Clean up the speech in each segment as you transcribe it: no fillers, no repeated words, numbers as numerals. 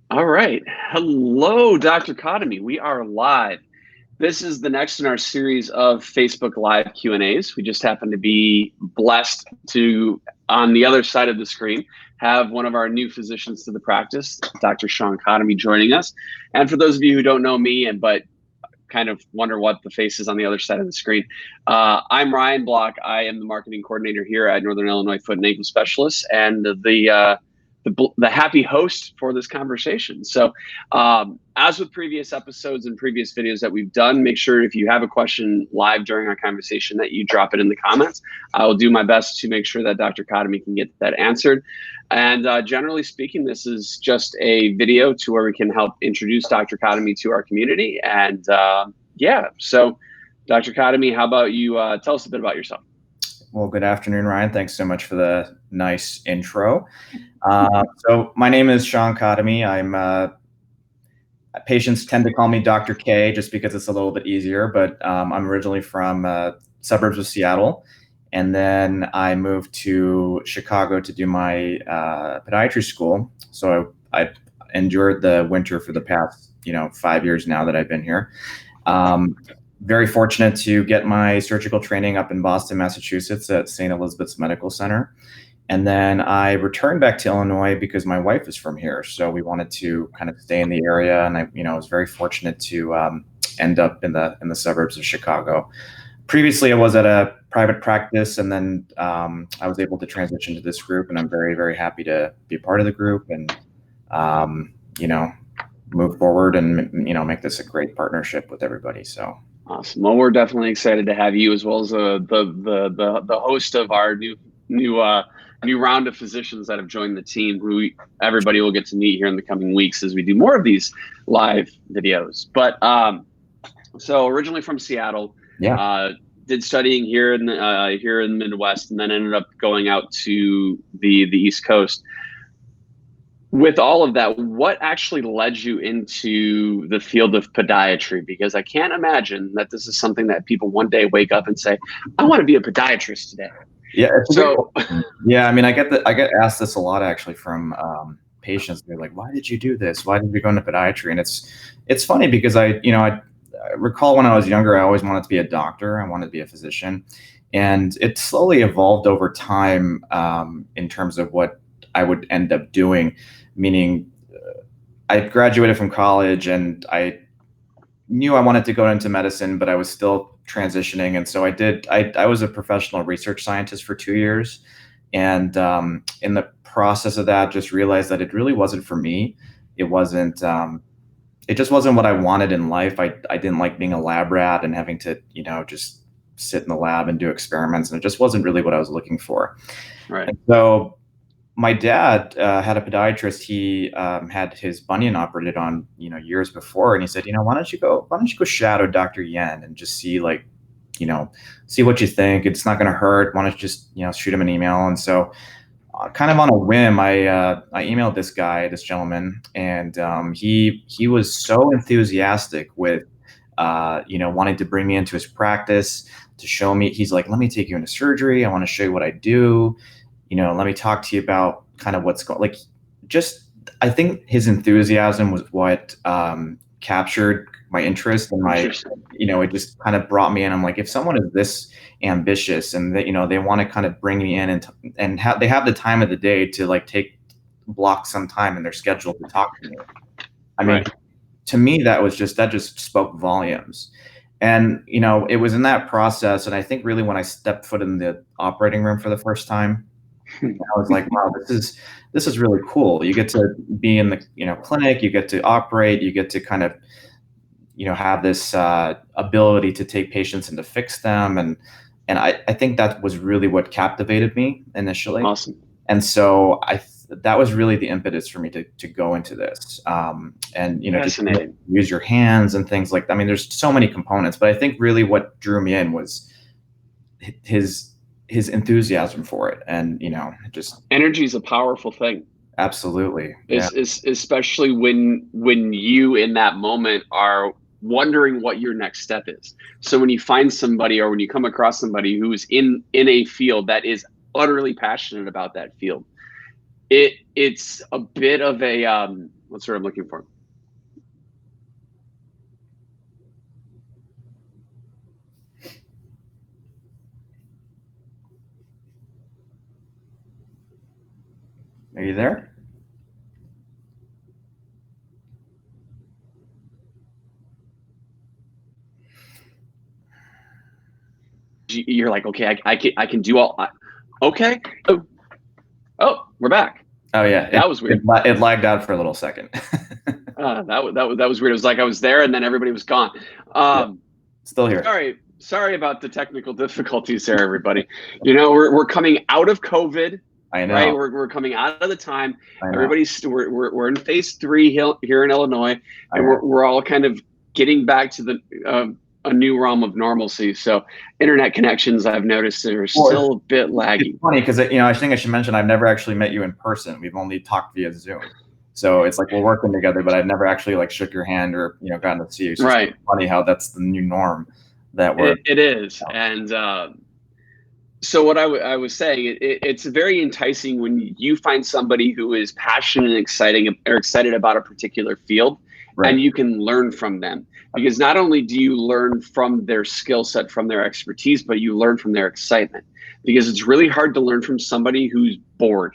All right. Hello, Dr. Khademi. We are live. This is the next in our series of Facebook Live Q&As. We just happen to be blessed to, on the other side of the screen, have one of our new physicians to the practice, Dr. Shawn Khademi, joining us. And for those of you who don't know me, but kind of wonder what the face is on the other side of the screen, I'm Ryan Block. I am the marketing coordinator here at Northern Illinois Foot and Ankle Specialists, and the happy host for this conversation. So as with previous episodes and previous videos that we've done, make sure if you have a question live during our conversation that you drop it in the comments. I will do my best to make sure that Dr. Khademi can get that answered. And generally speaking, this is just a video to where we can help introduce Dr. Khademi to our community. And so Dr. Khademi, how about you tell us a bit about yourself? Well, good afternoon, Ryan. Thanks so much for the nice intro. So my name is Shawn Khademi. Patients tend to call me Dr. K just because it's a little bit easier, but I'm originally from suburbs of Seattle. And then I moved to Chicago to do my podiatry school. So I endured the winter for the past, 5 years now that I've been here. Very fortunate to get my surgical training up in Boston, Massachusetts at St. Elizabeth's Medical Center. And then I returned back to Illinois because my wife is from here. So we wanted to kind of stay in the area. And I was very fortunate to end up in the suburbs of Chicago. Previously, I was at a private practice, and then I was able to transition to this group. And I'm very, very happy to be part of the group and, move forward and, make this a great partnership with everybody. So. Awesome. Well, we're definitely excited to have you as well as the host of our new round of physicians that have joined the team, who everybody will get to meet here in the coming weeks as we do more of these live videos. But so originally from Seattle, did studying here in the Midwest, and then ended up going out to the East Coast. With all of that, what actually led you into the field of podiatry? Because I can't imagine that this is something that people one day wake up and say, I want to be a podiatrist today. Yeah. So, yeah, I get asked this a lot actually from patients. They're like, why did you do this? Why did you go into podiatry? And it's funny because I recall when I was younger, I always wanted to be a doctor. I wanted to be a physician. And it slowly evolved over time in terms of what I would end up doing, meaning I graduated from college and I knew I wanted to go into medicine, but I was still transitioning. And so I was a professional research scientist for 2 years. And in the process of that, just realized that it really wasn't for me. It just wasn't what I wanted in life. I didn't like being a lab rat and having to, just sit in the lab and do experiments. And it just wasn't really what I was looking for. Right. And so my dad had a podiatrist. He had his bunion operated on, years before, and he said, why don't you go shadow Dr. Yen and just see see what you think. It's not going to hurt. Why don't you just shoot him an email? And so, kind of on a whim, I emailed this gentleman, and he was so enthusiastic with wanting to bring me into his practice to show me. He's like, let me take you into surgery. I want to show you what I do. Let me talk to you about kind of what's going, I think his enthusiasm was what captured my interest, and it just kind of brought me in. I'm like, if someone is this ambitious and that, they want to kind of bring me in and they have the time of the day to block some time in their schedule to talk to me. I mean, to me, that just spoke volumes. And, it was in that process. And I think really when I stepped foot in the operating room for the first time, I was like, wow, this is really cool. You get to be in the clinic, you get to operate, you get to kind of have this ability to take patients and to fix them, and I think that was really what captivated me initially. Awesome. And so that was really the impetus for me to go into this, and just use your hands and things like that. I mean, there's so many components, but I think really what drew me in was his enthusiasm for it. And, just energy is a powerful thing. Absolutely. Especially when you in that moment are wondering what your next step is. So when you find somebody, or when you come across somebody who's in a field that is utterly passionate about that field, it's a bit of a What's the word I'm looking for? Are you there? You're like, okay, I can do all. Okay. Oh, we're back. Oh yeah, that was weird. It lagged out for a little second. That was weird. It was like I was there and then everybody was gone. Yeah, still here. Sorry about the technical difficulties there, everybody. We're coming out of COVID. I know. Right, we're coming out of the time. We're in phase 3 here in Illinois, and we're all kind of getting back to a new realm of normalcy. So internet connections, I've noticed, are still a bit laggy. It's funny because I think I should mention I've never actually met you in person. We've only talked via Zoom. So it's like we're working together, but I've never actually like shook your hand or gotten to see you. It's just right. funny how that's the new norm that we're. It is, and so what I was saying, it's very enticing when you find somebody who is passionate and excited about a particular field, right. And you can learn from them. Because not only do you learn from their skill set, from their expertise, but you learn from their excitement. Because it's really hard to learn from somebody who's bored.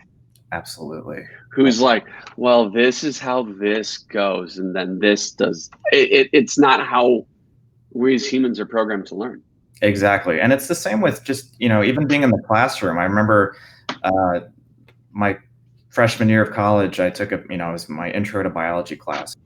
Absolutely. Who's like, well, this is how this goes, and then this does. It's not how we as humans are programmed to learn. Exactly. And it's the same with just, even being in the classroom. I remember my freshman year of college, I took it was my intro to biology class.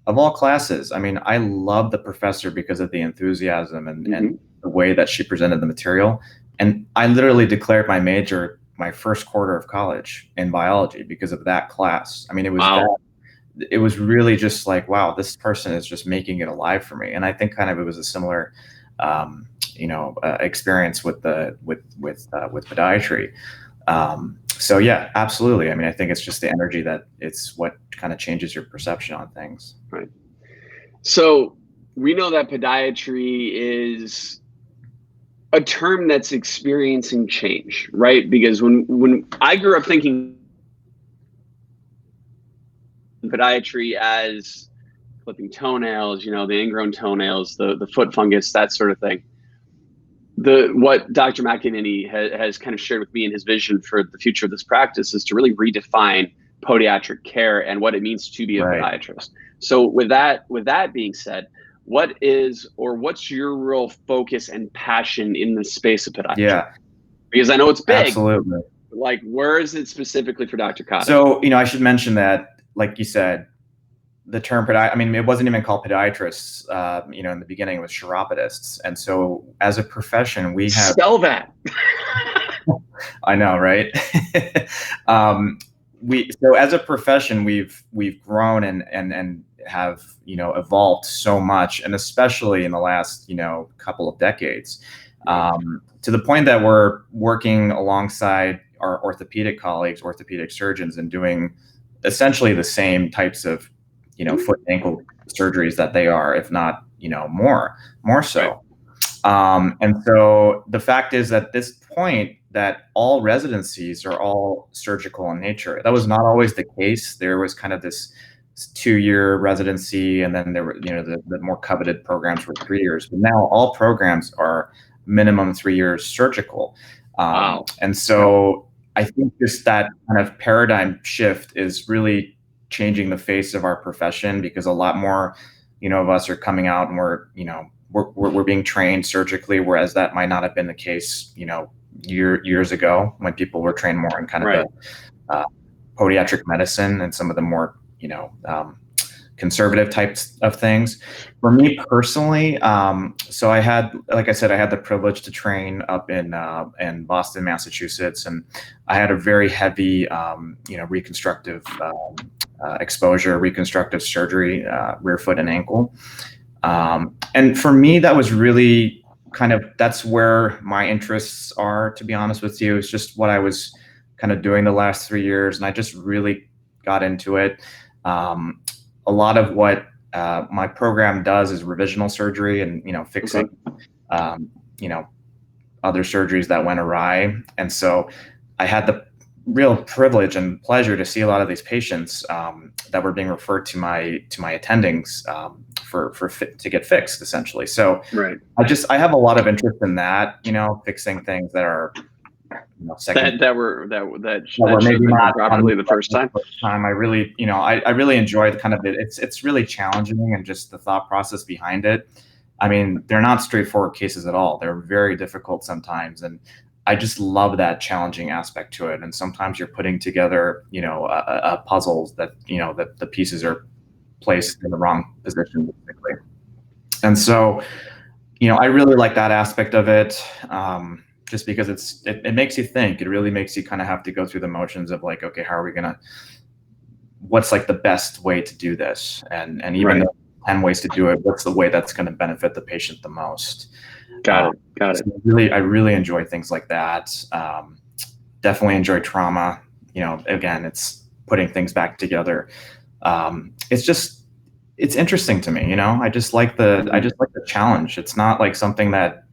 Of all classes, I mean, I loved the professor because of the enthusiasm and the way that she presented the material. And I literally declared my major my first quarter of college in biology because of that class. I mean, it was it was really just like, wow, this person is just making it alive for me. And I think kind of it was a similar experience with podiatry. So yeah, absolutely. I mean, I think it's just the energy that it's what kind of changes your perception on things. Right. So we know that podiatry is a term that's experiencing change, right? Because when I grew up thinking podiatry as clipping toenails, the ingrown toenails, the foot fungus, that sort of thing. What Dr. McEnany has kind of shared with me in his vision for the future of this practice is to really redefine podiatric care and what it means to be a podiatrist. So with that being said, what's your real focus and passion in the space of podiatry? Yeah. Because I know it's big. Absolutely. Like, where is it specifically for Dr. Khademi? So, I should mention that, like you said, the term it wasn't even called podiatrists. In the beginning, it was chiropodists. And so as a profession, we have. Spell that. I know, right? So as a profession, we've grown and have, evolved so much, and especially in the last, couple of decades, to the point that we're working alongside our orthopedic colleagues, orthopedic surgeons, and doing essentially the same types of foot and ankle surgeries that they are, if not, more so. And so the fact is at this point that all residencies are all surgical in nature. That was not always the case. There was kind of this 2-year residency, and then there were, the more coveted programs were 3 years. But now all programs are minimum 3 years surgical. Wow. And so I think just that kind of paradigm shift is really changing the face of our profession, because a lot more, of us are coming out and we're being trained surgically, whereas that might not have been the case, years ago when people were trained more in kind of the podiatric medicine and some of the more, conservative types of things. For me personally, so I had the privilege to train up in Boston, Massachusetts, and I had a very heavy, reconstructive exposure, reconstructive surgery, rear foot and ankle. And for me, that was really that's where my interests are, to be honest with you. It's just what I was kind of doing the last 3 years, and I just really got into it. A lot of what my program does is revisional surgery and, fixing, other surgeries that went awry. And so I had real privilege and pleasure to see a lot of these patients that were being referred to my attendings to get fixed, essentially. So right. I have a lot of interest in that, fixing things that are second that were maybe not properly the first time. I really, I really enjoy the kind of it's really challenging, and just the thought process behind it. I mean, they're not straightforward cases at all. They're very difficult sometimes, and I just love that challenging aspect to it. And sometimes you're putting together, a puzzle that, that the pieces are placed in the wrong position, basically. And so, I really like that aspect of it, just because it makes you think. It really makes you kind of have to go through the motions of like, okay, how are we what's like the best way to do this? And even though 10 ways to do it, what's the way that's going to benefit the patient the most? Got it. So I really enjoy things like that. Definitely enjoy trauma. Again, it's putting things back together. It's interesting to me. I just like the challenge. It's not like something that,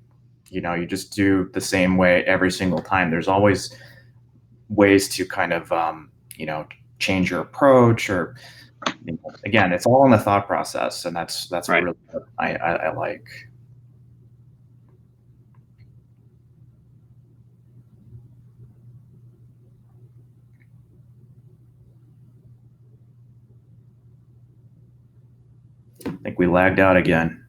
you just do the same way every single time. There's always ways to kind of, change your approach, or, again, it's all in the thought process, and that's right. Really what I like. I think we lagged out again.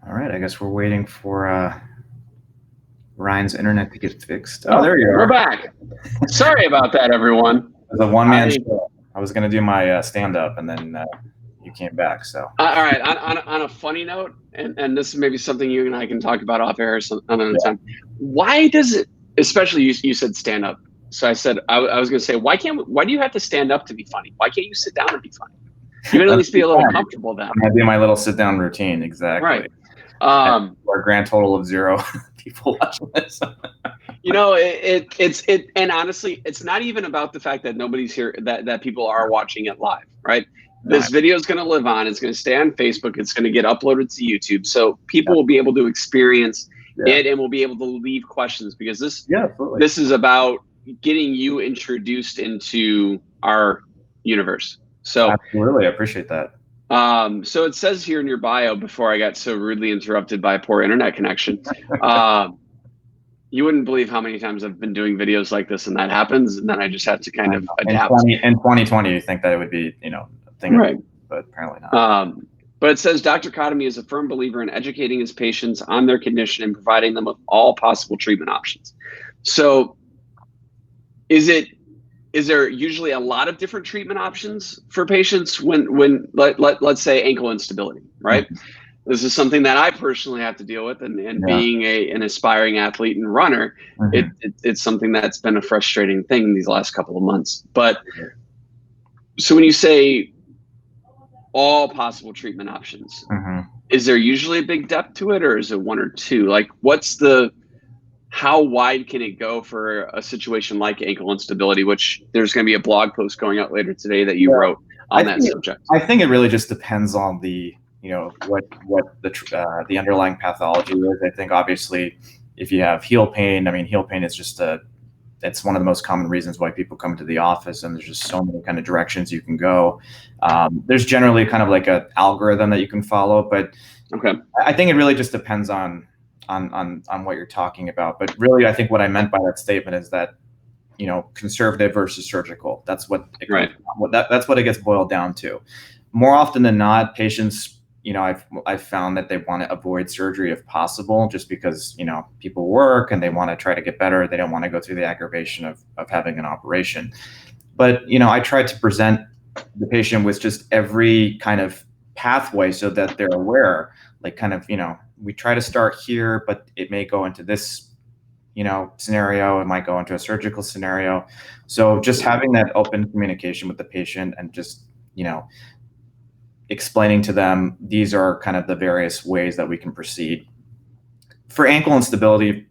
All right, I guess we're waiting for Ryan's internet to get fixed. Oh, there you are. We're back. Sorry about that, everyone. It was a one-man show. I was going to do my stand-up, and then you came back. So all right. On a funny note, and this is maybe something you and I can talk about off air another time. Why does it? Especially you said stand-up. So I said I was going to say, why do you have to stand up to be funny? Why can't you sit down and be funny? You would at least be a little comfortable then. I do my little sit-down routine. Exactly. Right. For a grand total of 0 people watching this. It's and honestly, it's not even about the fact that nobody's here, that people are watching it live, right? This video is going to live on. It's going to stay on Facebook. It's going to get uploaded to YouTube, so people will be able to experience it, and will be able to leave questions, because this is about getting you introduced into our universe. So absolutely, I appreciate that. So it says here in your bio, before I got so rudely interrupted by a poor internet connection, you wouldn't believe how many times I've been doing videos like this, and that happens, and then I just have to kind of adapt. In 2020, you think that it would be, a thing, right? But apparently not. But it says Dr. Khademi is a firm believer in educating his patients on their condition and providing them with all possible treatment options. So, is there usually a lot of different treatment options for patients when let's say ankle instability, right? Mm-hmm. This is something that I personally have to deal with, and being an aspiring athlete and runner, it's something that's been a frustrating thing these last couple of months. But so when you say all possible treatment options, is there usually a big depth to it, or is it one or two? Like, how wide can it go for a situation like ankle instability, which there's going to be a blog post going out later today that you wrote on that subject? I think it really just depends on the, what the underlying pathology is. I think obviously if you have heel pain, heel pain is just it's one of the most common reasons why people come to the office, and there's just so many kind of directions you can go. There's generally kind of like an algorithm that you can follow, but I think it really just depends on what you're talking about. But really, I think what I meant by that statement is that, conservative versus surgical. That's what that's what it gets boiled down to. More often than not, patients I've found that they want to avoid surgery if possible, just because, people work and they want to try to get better. They don't want to go through the aggravation of having an operation. But, I try to present the patient with just every kind of pathway so that they're aware, like kind of, we try to start here, but it may go into this, scenario. It might go into a surgical scenario. So just having that open communication with the patient and just, explaining to them, these are kind of the various ways that we can proceed. For ankle instability,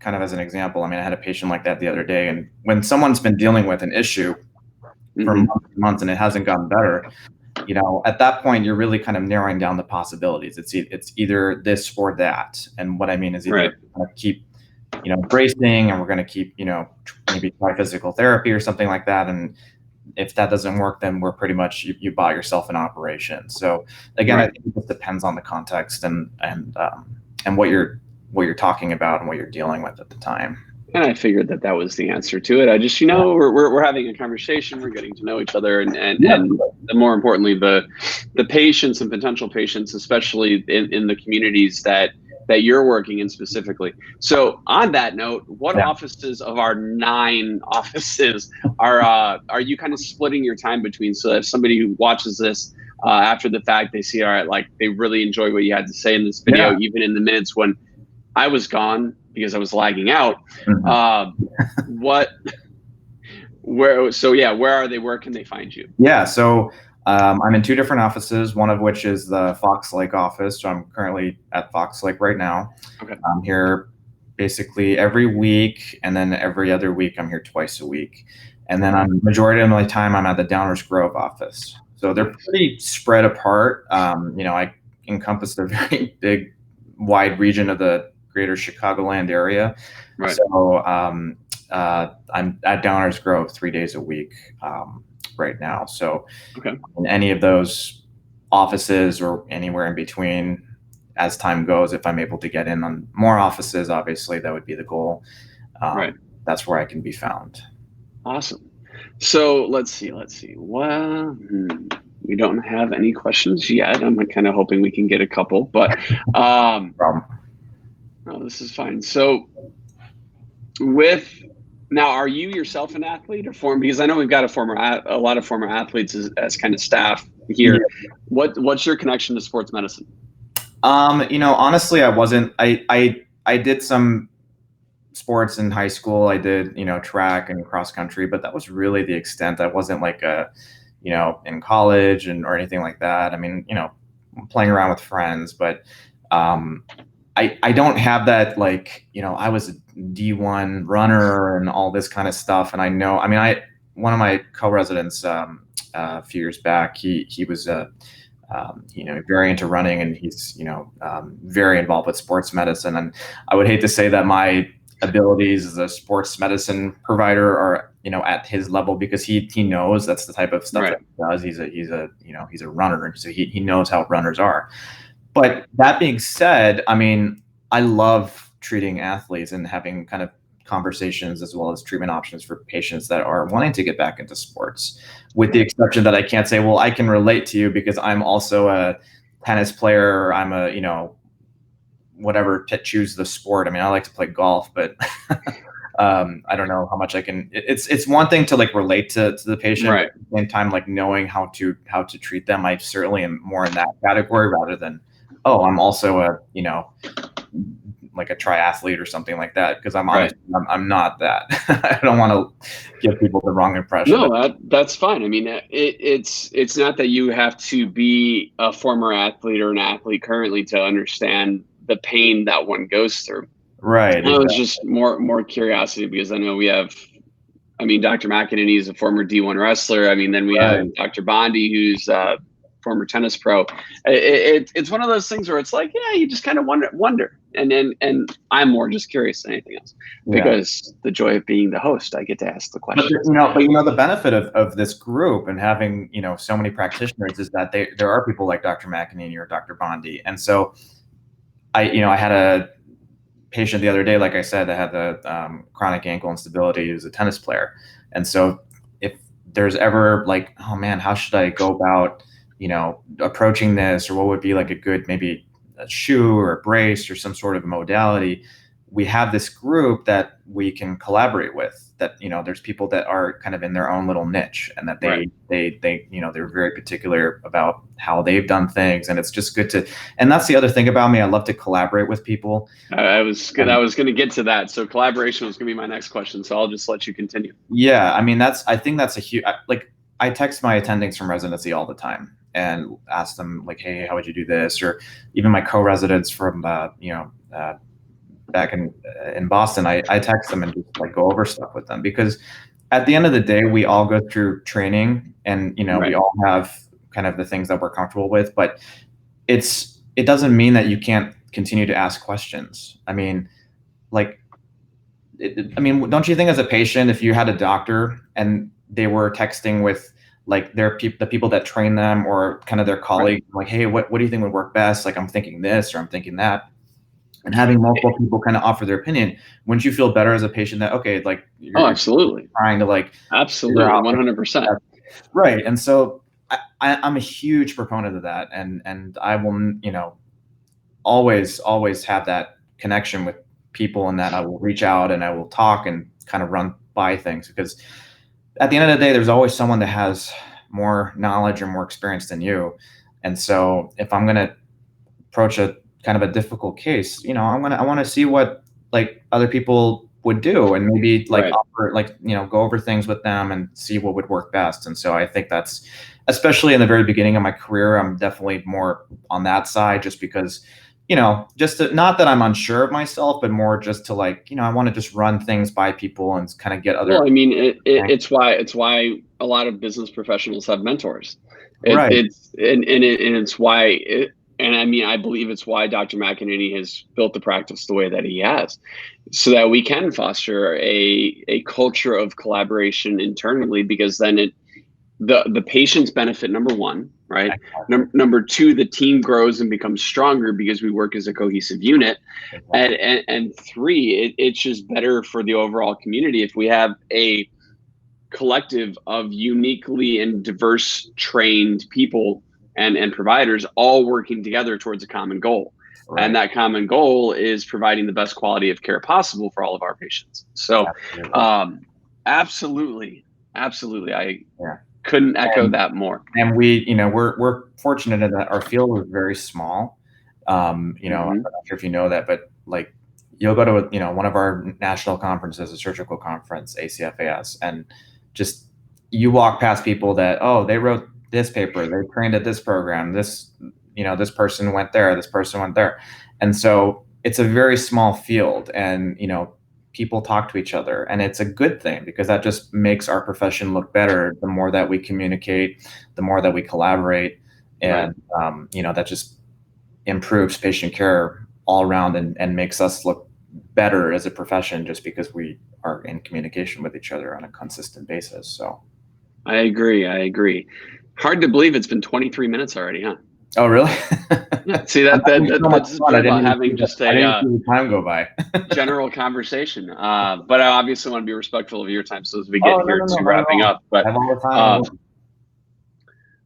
kind of as an example, I had a patient like that the other day, and when someone's been dealing with an issue for months and it hasn't gotten better, at that point, you're really kind of narrowing down the possibilities. It's either this or that. And what I mean is either keep, bracing, and we're going to keep, maybe try physical therapy or something like that. And if that doesn't work, then we're pretty much, you bought yourself an operation. So again, I think it just depends on the context and what you're talking about and what you're dealing with at the time. And I figured that was the answer to it. I just, we're having a conversation, we're getting to know each other, and more importantly, the patients and potential patients, especially in the communities that you're working in specifically. So on that note, what offices of our 9 offices are you kind of splitting your time between, so that if somebody who watches this after the fact, they see, all right, like they really enjoyed what you had to say in this video, even in the minutes when I was gone because I was lagging out. Where are they? Where can they find you? Yeah. So I'm in 2 different offices, one of which is the Fox Lake office. So I'm currently at Fox Lake right now. Okay. I'm here basically every week, and then every other week I'm here twice a week. And then majority of my time I'm at the Downers Grove office. So they're pretty spread apart. I encompass a very big, wide region of the greater Chicagoland area. Right. So I'm at Downers Grove 3 days a week right now. So in any of those offices or anywhere in between, as time goes, if I'm able to get in on more offices, obviously that would be the goal. That's where I can be found. Awesome. So let's see. Well, we don't have any questions yet. I'm kind of hoping we can get a couple, but this is fine. So now, are you yourself an athlete or because I know we've got a lot of former athletes as kind of staff here. Yeah. What's your connection to sports medicine? Honestly, I wasn't. I did some sports in high school. I did, track and cross country, but that was really the extent. I wasn't like in college or anything like that. Playing around with friends, but I don't have that, I was a D1 runner and all this kind of stuff. And I know, one of my co-residents a few years back, he was very into running, and he's, very involved with sports medicine. And I would hate to say that my abilities as a sports medicine provider are, at his level, because he knows that's the type of stuff that he does. He's a runner. So he knows how runners are. But that being said, I love treating athletes and having kind of conversations as well as treatment options for patients that are wanting to get back into sports, with the exception that I can't say, well, I can relate to you because I'm also a tennis player, or I'm a, whatever, to choose the sport. I like to play golf, but I don't know how much I can. It's one thing to relate to the patient, right. At the same time, knowing how to treat them. I certainly am more in that category rather than, I'm also a a triathlete or something like that, because I'm honest, I'm not that. I don't want to give people the wrong impression. No, that's fine. It's not that you have to be a former athlete or an athlete currently to understand the pain that one goes through. Right. It was just more curiosity, because I know we have, Dr. McEnany is a former D1 wrestler. Then we have Dr. Bondi, who's former tennis pro. It's one of those things where it's you just kind of wonder. And I'm more just curious than anything else, because the joy of being the host, I get to ask the questions. But the benefit of this group and having, so many practitioners is that there are people like Dr. McEnany or Dr. Bondi. And so I had a patient the other day, like I said, that had the chronic ankle instability. He was a tennis player. And so if there's ever oh man, how should I go about, approaching this, or what would be like a good, maybe a shoe or a brace or some sort of modality, we have this group that we can collaborate with, that, there's people that are kind of in their own little niche, and that Right. they're very particular about how they've done things. And it's just good to, and that's the other thing about me. I love to collaborate with people. I was good. And I was going to get to that. So collaboration was going to be my next question. So I'll just let you continue. yeah, I mean, I think that's a huge, like, I text my attendings from residency all the time and ask them like, hey, how would you do this? Or even my co-residents from, back in Boston, I text them and just like go over stuff with them, because at the end of the day, we all go through training, and we Right. all have kind of the things that we're comfortable with, but it doesn't mean that you can't continue to ask questions. I mean, like, don't you think as a patient, if you had a doctor and they were texting with like the people that train them, or kind of their colleagues, like, hey, what do you think would work best? Like, I'm thinking this, or I'm thinking that. And having multiple people kind of offer their opinion, wouldn't you feel better as a patient that, okay, like Oh, you're absolutely. trying to like Absolutely. 100%. right? And so I'm a huge proponent of that, and I will, always have that connection with people, and that I will reach out and I will talk and kind of run by things, because at the end of the day, there's always someone that has more knowledge or more experience than you. And so if I'm going to approach a kind of a difficult case, I want to see what like other people would do, and maybe like Right. offer, like, go over things with them and see what would work best. And so I think that's, especially in the very beginning of my career, I'm definitely more on that side, just because, just not that I'm unsure of myself, but more just to like, I want to just run things by people and kind of get other. Well, I mean, it's why a lot of business professionals have mentors. Right. It's why and I mean, I believe it's why Dr. McEnany has built the practice the way that he has, so that we can foster a culture of collaboration internally, because then the patients benefit, number one, right? Exactly. Number two, the team grows and becomes stronger because we work as a cohesive unit. Exactly. And three, it's just better for the overall community if we have a collective of uniquely and diverse trained people and providers all working together towards a common goal. Right. And that common goal is providing the best quality of care possible for all of our patients. So absolutely. I Yeah. couldn't echo that more. And we're fortunate in that our field is very small. I'm not sure if you know that, but like, you'll go to one of our national conferences, a surgical conference, ACFAS, and just you walk past people that, oh, they wrote this paper, they trained at this program, this person went there, this person went there, and so it's a very small field, and people talk to each other, and it's a good thing, because that just makes our profession look better. The more that we communicate, the more that we collaborate, and that just improves patient care all around, and makes us look better as a profession, just because we are in communication with each other on a consistent basis. So I agree. Hard to believe it's been 23 minutes already, huh? Oh, really? Yeah. See, that's good about having just I didn't see the time go by. general conversation. But I obviously want to be respectful of your time, so as we get here to No, wrapping up. But I have all the time.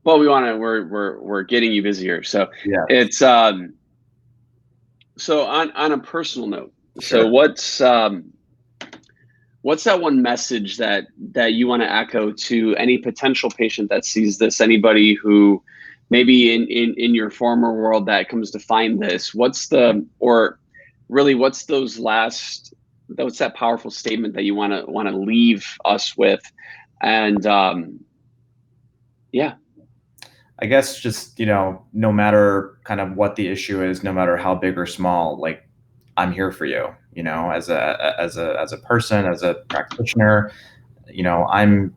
well, we're getting you busier, so Yeah. it's so on a personal note. Sure. So what's that one message that you want to echo to any potential patient that sees this? Anybody who maybe in your former world that comes to find this, what's that powerful statement that you want to leave us with? And yeah, I guess just, no matter kind of what the issue is, no matter how big or small, like, I'm here for you, as a person, as a practitioner, I'm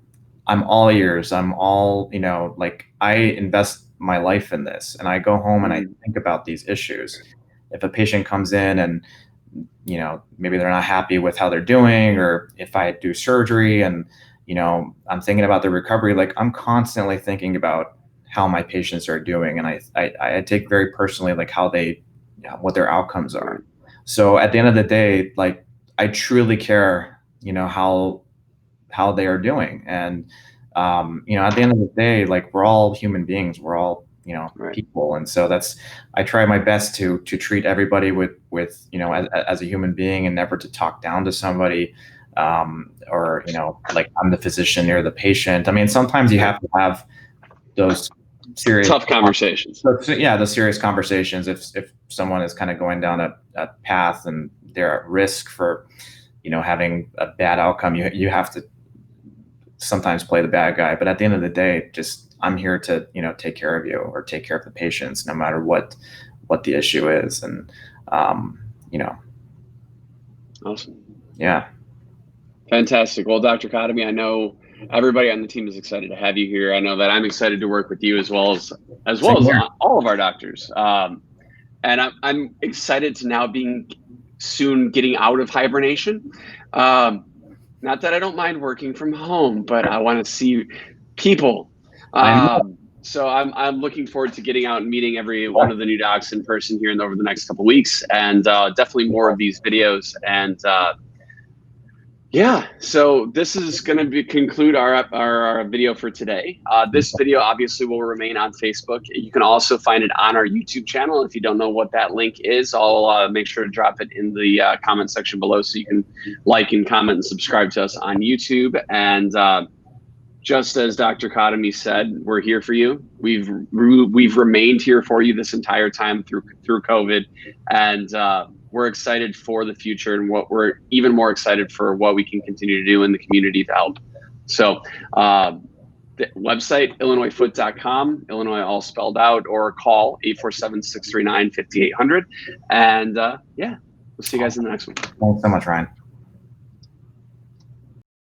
all ears. I'm all, like, I invest my life in this, and I go home and I think about these issues. If a patient comes in and, maybe they're not happy with how they're doing, or if I do surgery and, I'm thinking about their recovery, like, I'm constantly thinking about how my patients are doing. And I take very personally, like, how what their outcomes are. So at the end of the day, like, I truly care, how they are doing. And, at the end of the day, like, we're all human beings. We're all Right. people. And so I try my best to treat everybody with as a human being, and never to talk down to somebody, or like I'm the physician, you're the patient. I mean, sometimes you have to have those serious tough conversations. those serious conversations if someone is kind of going down a path and they're at risk for having a bad outcome. You have to sometimes play the bad guy, but at the end of the day, just I'm here to take care of you, or take care of the patients, no matter what the issue is. And Awesome. Yeah. Fantastic. Well, Dr. Khademi, I know everybody on the team is excited to have you here. I know that I'm excited to work with you, as well as all of our doctors. And I'm excited to now being soon getting out of hibernation. Not that I don't mind working from home, but I want to see people. So I'm looking forward to getting out and meeting every one of the new docs in person here over the next couple of weeks, and definitely more of these videos. And yeah, so this is going to conclude our video for today. This video obviously will remain on Facebook. You can also find it on our YouTube channel. If you don't know what that link is, I'll make sure to drop it in the comment section below, so you can like and comment and subscribe to us on YouTube. And just as Dr. Khademi said, we're here for you. We've remained here for you this entire time through COVID, and we're excited for the future, and what we're even more excited for what we can continue to do in the community to help. So the website, illinoisfoot.com, Illinois all spelled out, or call 847-639-5800. And yeah, we'll see you guys in the next one. Thanks so much, Ryan.